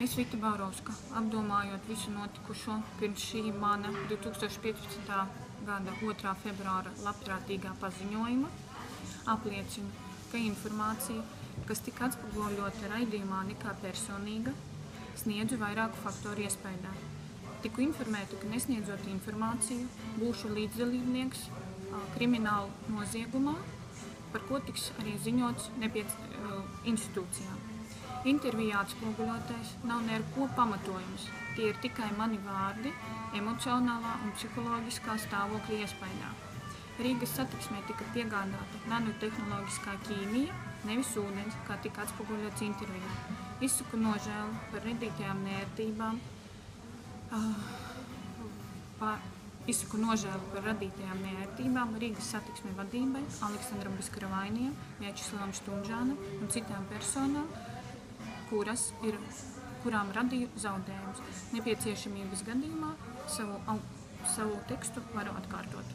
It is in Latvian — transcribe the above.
Es, Vita Baurovska, apdomājot visu notikušo pirms šī mana 2015. gada 2. februāra labprātīgā paziņojuma, apliecinu, ka informācija, kas tika atspoguļota raidījumā nekā personīga, sniedzu vairāku faktoru iespējā. Tiku informēta, ka nesniedzot informāciju, būšu līdzdalībnieks kriminālu noziegumā, par ko tiks arī ziņots institūcijām. Intervijā atspoguļotais nav neko pamatojums. Tie ir tikai mani vārdi emocionālā un psiholoģiskā stāvokļa iespējā. Rīgas satiksmē tika piegādāta nanotehnoloģiskā ķīmija, nevis ūdens, kā tika atspoguļots intervijā. Izsaku nožēlu par radītajām nērtībām, Rīgas satiksme vadībai, Aleksandram Biskaravainijam, Vjačeslavam Štunžānam un citām personām, kurām radīju zaudējumus. Nepieciešamības gadījumā savu tekstu varu atkārtot.